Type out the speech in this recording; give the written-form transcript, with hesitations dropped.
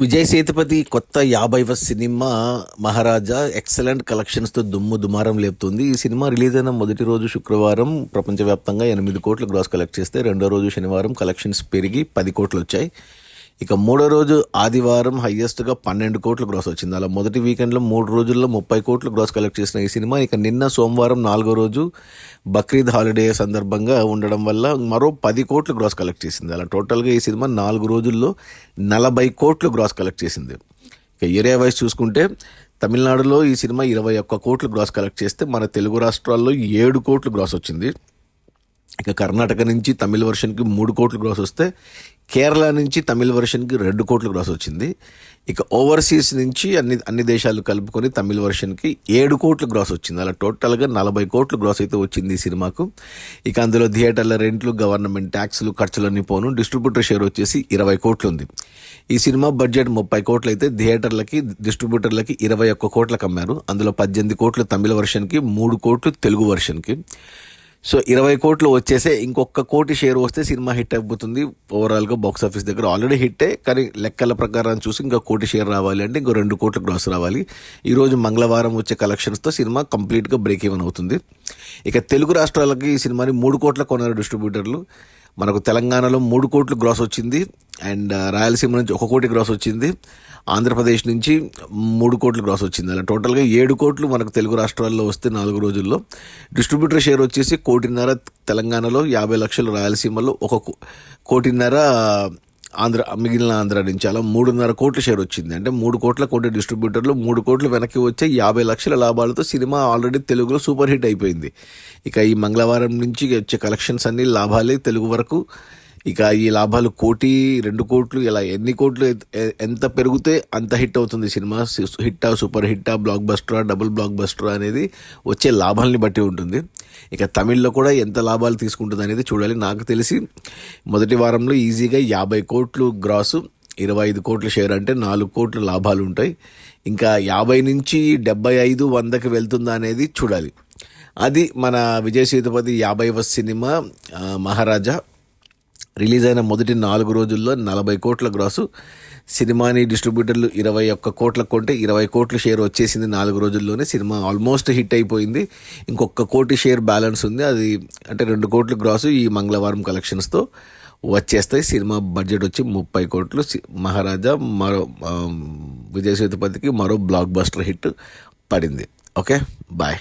విజయ్ సేతుపతి కొత్త 50వ సినిమా 'మహారాజా' ఎక్సలెంట్ కలెక్షన్స్తో దుమారం లేపుతుంది. ఈ సినిమా రిలీజ్ అయిన మొదటి రోజు శుక్రవారం ప్రపంచవ్యాప్తంగా 8 కోట్లు గ్రాస్ కలెక్ట్ చేస్తే, రెండో రోజు శనివారం కలెక్షన్స్ పెరిగి 10 కోట్లు వచ్చాయి. ఇక మూడో రోజు ఆదివారం హయ్యెస్ట్గా 12 కోట్లు గ్రాస్ వచ్చింది. అలా మొదటి వీకెండ్లో 3 రోజుల్లో 30 కోట్లు గ్రాస్ కలెక్ట్ చేసిన ఈ సినిమా ఇక నిన్న సోమవారం 4వ రోజు బక్రీద్ హాలిడే సందర్భంగా ఉండడం వల్ల మరో 10 కోట్లు గ్రాస్ కలెక్ట్ చేసింది. అలా టోటల్గా ఈ సినిమా 4 రోజుల్లో 40 కోట్లు గ్రాస్ కలెక్ట్ చేసింది. ఇక ఏరియా వైజ్ చూసుకుంటే తమిళనాడులో ఈ సినిమా 21 కోట్లు గ్రాస్ కలెక్ట్ చేస్తే, మన తెలుగు రాష్ట్రాల్లో 7 కోట్లు గ్రాస్ వచ్చింది. ఇక కర్ణాటక నుంచి తమిళ వర్షన్కి 3 కోట్లు గ్రాస్ వస్తే, కేరళ నుంచి తమిళ వర్షన్కి 2 కోట్లు గ్రాస్ వచ్చింది. ఇక ఓవర్సీస్ నుంచి అన్ని దేశాలు కలుపుకొని తమిళ వర్షన్కి 7 కోట్లు గ్రాస్ వచ్చింది. అలా టోటల్గా 40 కోట్లు గ్రాస్ అయితే వచ్చింది ఈ సినిమాకు. ఇక అందులో థియేటర్ల రెంట్లు, గవర్నమెంట్ ట్యాక్స్లు, ఖర్చులన్నీ పోను డిస్ట్రిబ్యూటర్ షేర్ వచ్చేసి 20 కోట్లు ఉంది. ఈ సినిమా బడ్జెట్ 30 కోట్లు అయితే థియేటర్లకి, డిస్ట్రిబ్యూటర్లకి 21 కోట్లకు అమ్మారు. అందులో 18 కోట్లు తమిళ వర్షన్కి, 3 కోట్లు తెలుగు వర్షన్కి. సో 20 కోట్లు వచ్చేసే, ఇంకొక కోటి షేర్ వస్తే సినిమా హిట్ అయిపోతుంది. ఓవరాల్గా బాక్స్ ఆఫీస్ దగ్గర ఆల్రెడీ హిట్టే, కానీ లెక్కల ప్రకారం చూసి ఇంకా కోటి షేర్ రావాలి అంటే ఇంకో 2 కోట్ల గ్రాస్ రావాలి. ఈరోజు మంగళవారం వచ్చే కలెక్షన్స్తో సినిమా కంప్లీట్గా బ్రేక్ ఈవెన్ అవుతుంది. ఇక తెలుగు రాష్ట్రాలకి ఈ సినిమాని 3 కోట్ల కొన్నారు డిస్ట్రిబ్యూటర్లు. మనకు తెలంగాణలో 3 కోట్లు గ్రాస్ వచ్చింది, అండ్ రాయలసీమ నుంచి 1 కోటి గ్రాస్ వచ్చింది, ఆంధ్రప్రదేశ్ నుంచి 3 కోట్లు గ్రాస్ వచ్చింది. అలా టోటల్గా 7 కోట్లు మనకు తెలుగు రాష్ట్రాల్లో వస్తే 4 రోజుల్లో. డిస్ట్రిబ్యూటర్ షేర్ వచ్చేసి 1.5 కోటి తెలంగాణలో, 50 లక్షలు రాయలసీమలో, 1.5 కోటి మిగిలిన ఆంధ్ర నుంచి. అలా 3.5 కోట్ల షేర్ వచ్చింది. అంటే 3 కోట్ల కోటి డిస్ట్రిబ్యూటర్లు, 3 కోట్లు వెనక్కి వచ్చే 50 లక్షల లాభాలతో సినిమా ఆల్రెడీ తెలుగులో సూపర్ హిట్ అయిపోయింది. ఇక ఈ మంగళవారం నుంచి వచ్చే కలెక్షన్స్ అన్ని లాభాలే తెలుగు వరకు. ఇక ఈ లాభాలు 1 కోటి, 2 కోట్లు, ఇలా ఎన్ని కోట్లు ఎంత పెరిగితే అంత హిట్ అవుతుంది సినిమా. హిట్టా, సూపర్ హిట్టా, బ్లాక్ బస్టరా, డబుల్ బ్లాక్ బస్టరా అనేది వచ్చే లాభాలని బట్టి ఉంటుంది. ఇక తమిళ్లో కూడా ఎంత లాభాలు తీసుకుంటుంది అనేది చూడాలి. నాకు తెలిసి మొదటి వారంలో ఈజీగా 50 కోట్లు గ్రాసు, 25 కోట్ల షేర్ అంటే 4 కోట్ల లాభాలు ఉంటాయి. ఇంకా 50 నుంచి 75, 100కి వెళ్తుందా అనేది చూడాలి. అది మన విజయ్ సేతుపతి 50వ సినిమా 'మహారాజా'. రిలీజ్ అయిన మొదటి 4 రోజుల్లో 40 కోట్ల గ్రాసు. సినిమాని డిస్ట్రిబ్యూటర్లు 21 కోట్లకు కొంటే 20 కోట్ల షేర్ వచ్చేసింది 4 రోజుల్లోనే. సినిమా ఆల్మోస్ట్ హిట్ అయిపోయింది. ఇంకొక కోటి షేర్ బ్యాలెన్స్ ఉంది. అది అంటే 2 కోట్ల గ్రాసు ఈ మంగళవారం కలెక్షన్స్తో వచ్చేస్తాయి. సినిమా బడ్జెట్ వచ్చి 30 కోట్లు. 'మహారాజా' మరో విజయ్ సేతుపతికి మరో బ్లాక్ బస్టర్ హిట్ పడింది. Okay, bye.